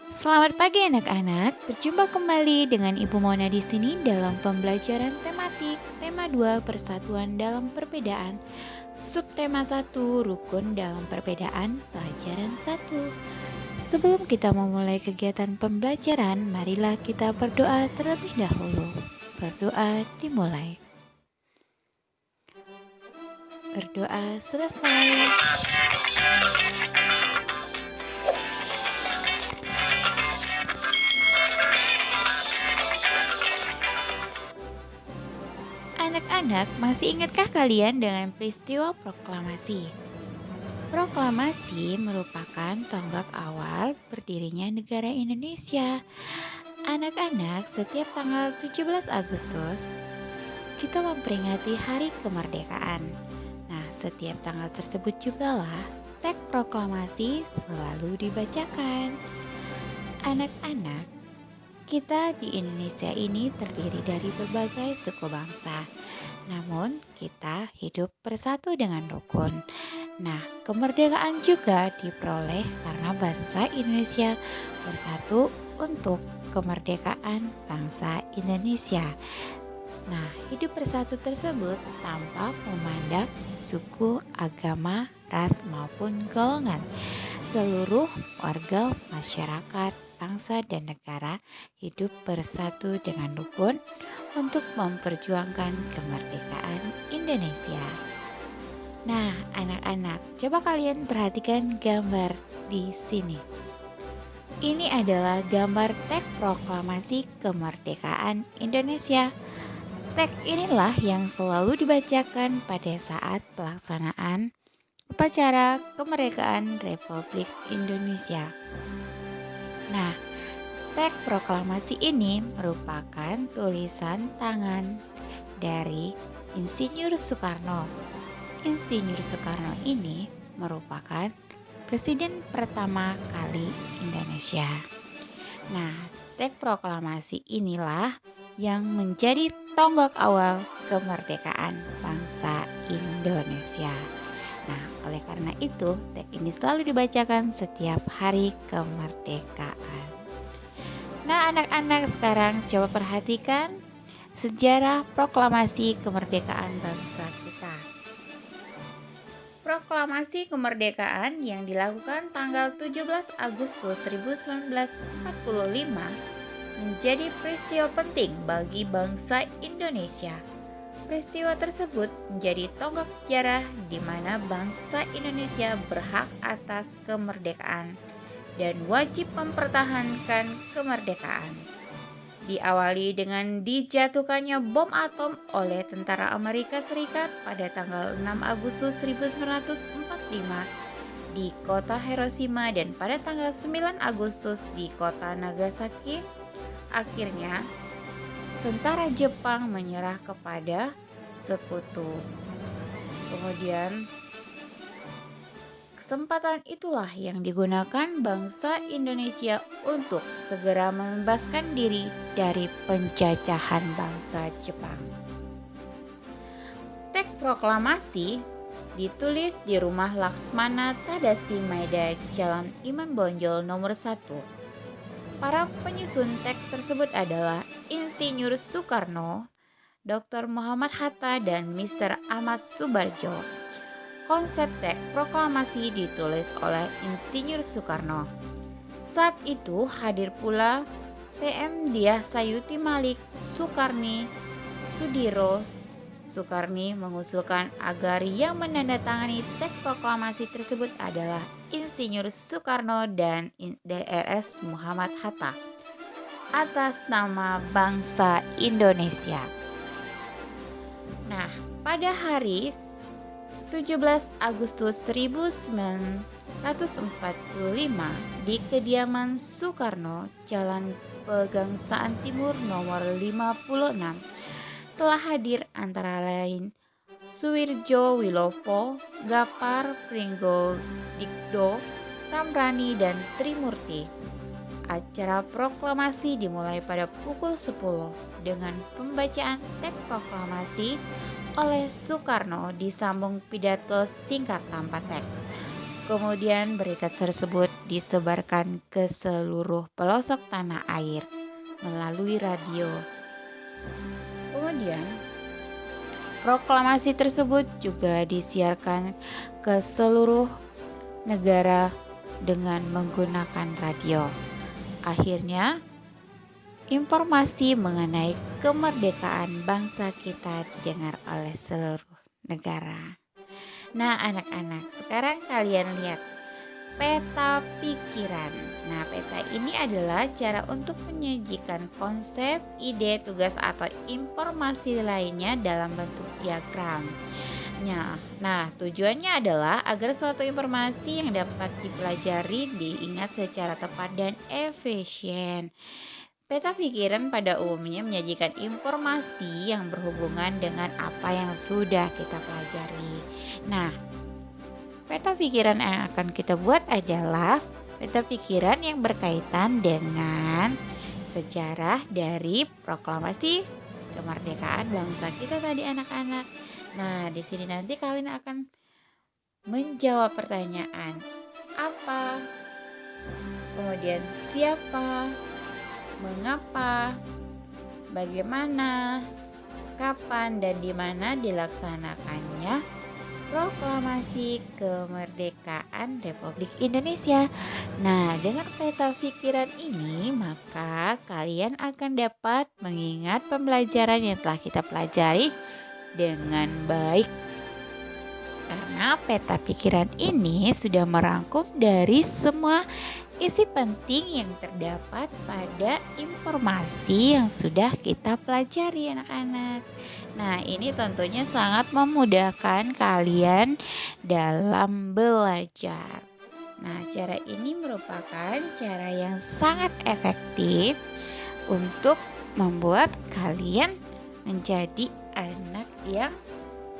Selamat pagi anak-anak, berjumpa kembali dengan Ibu Mona di sini dalam pembelajaran tematik tema 2 Persatuan dalam Perbedaan, subtema 1 Rukun dalam Perbedaan, pelajaran 1. Sebelum kita memulai kegiatan pembelajaran, marilah kita berdoa terlebih dahulu. Berdoa dimulai. Berdoa selesai. Anak-anak, masih ingatkah kalian dengan peristiwa proklamasi? Proklamasi merupakan tonggak awal berdirinya negara Indonesia. Anak-anak, setiap tanggal 17 Agustus, kita memperingati hari kemerdekaan. Nah, setiap tanggal tersebut jugalah teks proklamasi selalu dibacakan. Anak-anak, kita di Indonesia ini terdiri dari berbagai suku bangsa. Namun, kita hidup bersatu dengan rukun. Nah, kemerdekaan juga diperoleh karena bangsa Indonesia bersatu untuk kemerdekaan bangsa Indonesia. Nah, hidup bersatu tersebut tanpa memandang suku, agama, ras maupun golongan. Seluruh warga masyarakat, bangsa dan negara hidup bersatu dengan rukun untuk memperjuangkan kemerdekaan Indonesia. Nah, anak-anak, coba kalian perhatikan gambar di sini. Ini adalah gambar teks proklamasi kemerdekaan Indonesia. Teks inilah yang selalu dibacakan pada saat pelaksanaan upacara kemerdekaan Republik Indonesia. Nah, teks proklamasi ini merupakan tulisan tangan dari Insinyur Soekarno. Insinyur Soekarno ini merupakan presiden pertama kali Indonesia. Nah, teks proklamasi inilah yang menjadi tonggak awal kemerdekaan bangsa Indonesia. Nah, oleh karena itu, teks ini selalu dibacakan setiap hari kemerdekaan. Nah, anak-anak sekarang coba perhatikan sejarah proklamasi kemerdekaan bangsa kita. Proklamasi kemerdekaan yang dilakukan tanggal 17 Agustus 1945 menjadi peristiwa penting bagi bangsa Indonesia. Peristiwa tersebut menjadi tonggak sejarah di mana bangsa Indonesia berhak atas kemerdekaan dan wajib mempertahankan kemerdekaan. Diawali dengan dijatuhkannya bom atom oleh tentara Amerika Serikat pada tanggal 6 Agustus 1945 di kota Hiroshima dan pada tanggal 9 Agustus di kota Nagasaki. Akhirnya, tentara Jepang menyerah kepada sekutu. Kemudian, kesempatan itulah yang digunakan bangsa Indonesia untuk segera membebaskan diri dari penjajahan bangsa Jepang. Teks proklamasi ditulis di rumah Laksmana Tadashi Maeda, Jalan Imam Bonjol nomor 1. Para penyusun teks tersebut adalah Insinyur Soekarno, Dr. Muhammad Hatta, dan Mr. Ahmad Subarjo. Konsep teks proklamasi ditulis oleh Insinyur Soekarno. Saat itu hadir pula PM Dyah Sayuti Malik, Soekarni, Sudiro. Soekarni mengusulkan agar yang menandatangani teks proklamasi tersebut adalah Insinyur Soekarno dan Drs. Muhammad Hatta atas nama bangsa Indonesia. Nah, pada hari 17 Agustus 1945 di kediaman Soekarno, Jalan Pegangsaan Timur nomor 56, telah hadir antara lain Suwirjo Wilopo, Gapar Pringgodikdo, Tamrani, dan Trimurti. Acara proklamasi dimulai pada pukul 10 dengan pembacaan teks proklamasi oleh Soekarno disambung pidato singkat tanpa teks. Kemudian berita tersebut disebarkan ke seluruh pelosok tanah air melalui radio. Kemudian proklamasi tersebut juga disiarkan ke seluruh negara dengan menggunakan radio. Akhirnya, informasi mengenai kemerdekaan bangsa kita didengar oleh seluruh negara. Nah, anak-anak, sekarang kalian lihat peta pikiran. Nah, peta ini adalah cara untuk menyajikan konsep, ide, tugas, atau informasi lainnya dalam bentuk diagram. Nah, tujuannya adalah agar suatu informasi yang dapat dipelajari diingat secara tepat dan efisien. Peta pikiran pada umumnya menyajikan informasi yang berhubungan dengan apa yang sudah kita pelajari. Nah, peta pikiran yang akan kita buat adalah peta pikiran yang berkaitan dengan sejarah dari proklamasi kemerdekaan bangsa kita tadi, anak-anak. Nah, di sini nanti kalian akan menjawab pertanyaan apa, kemudian siapa, mengapa, bagaimana, kapan, dan di mana dilaksanakannya proklamasi kemerdekaan Republik Indonesia. Nah, dengan peta pikiran ini, maka kalian akan dapat mengingat pembelajaran yang telah kita pelajari dengan baik. Karena peta pikiran ini sudah merangkum dari semua isi penting yang terdapat pada informasi yang sudah kita pelajari, anak-anak. Nah, ini tentunya sangat memudahkan kalian dalam belajar. Nah, cara ini merupakan cara yang sangat efektif untuk membuat kalian menjadi anak yang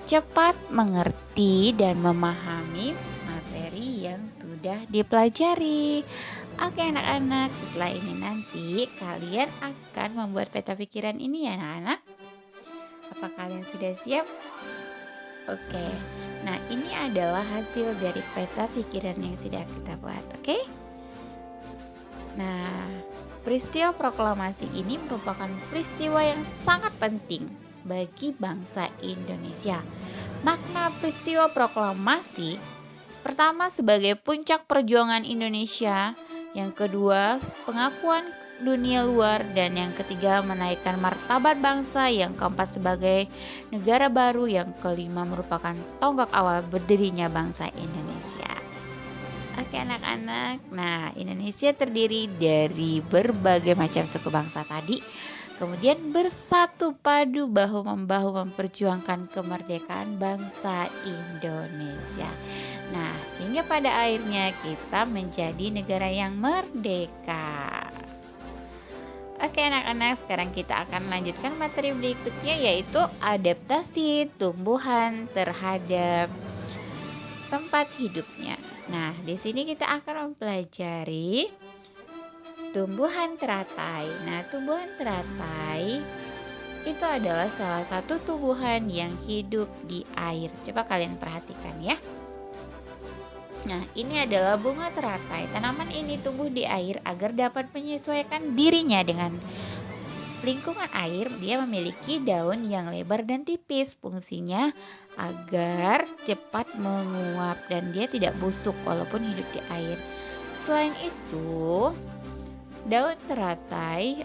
cepat mengerti dan memahami materi yang sudah dipelajari. Oke, anak-anak, setelah ini nanti kalian akan membuat peta pikiran ini ya, anak-anak. Apa kalian sudah siap? Oke. Nah, ini adalah hasil dari peta pikiran yang sudah kita buat, oke? Nah, peristiwa proklamasi ini merupakan peristiwa yang sangat penting bagi bangsa Indonesia. Makna peristiwa proklamasi pertama sebagai puncak perjuangan Indonesia, yang kedua pengakuan dunia luar, dan yang ketiga menaikkan martabat bangsa, yang keempat sebagai negara baru, yang kelima merupakan tonggak awal berdirinya bangsa Indonesia. Oke, anak-anak, nah Indonesia terdiri dari berbagai macam suku bangsa tadi, kemudian bersatu padu bahu-membahu memperjuangkan kemerdekaan bangsa Indonesia. Nah, sehingga pada akhirnya kita menjadi negara yang merdeka. Oke, anak-anak, sekarang kita akan melanjutkan materi berikutnya, yaitu adaptasi tumbuhan terhadap tempat hidupnya. Nah, di sini kita akan mempelajari tumbuhan teratai. Nah, tumbuhan teratai itu adalah salah satu tumbuhan yang hidup di air. Coba kalian perhatikan ya. Nah, ini adalah bunga teratai. Tanaman ini tumbuh di air agar dapat menyesuaikan dirinya dengan lingkungan air. Dia memiliki daun yang lebar dan tipis. Fungsinya agar cepat menguap dan dia tidak busuk walaupun hidup di air. Selain itu,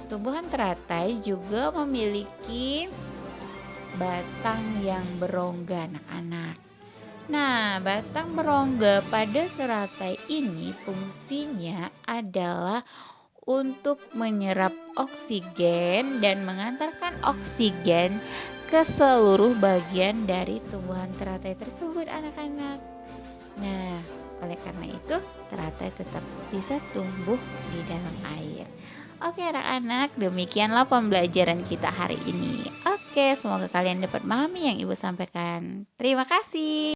tumbuhan teratai juga memiliki batang yang berongga, anak-anak. Nah, batang berongga pada teratai ini fungsinya adalah untuk menyerap oksigen dan mengantarkan oksigen ke seluruh bagian dari tumbuhan teratai tersebut, anak-anak. Nah, oleh karena itu teratai tetap bisa tumbuh di dalam air. Oke, anak-anak, demikianlah pembelajaran kita hari ini. Oke, semoga kalian dapat memahami yang Ibu sampaikan. Terima kasih.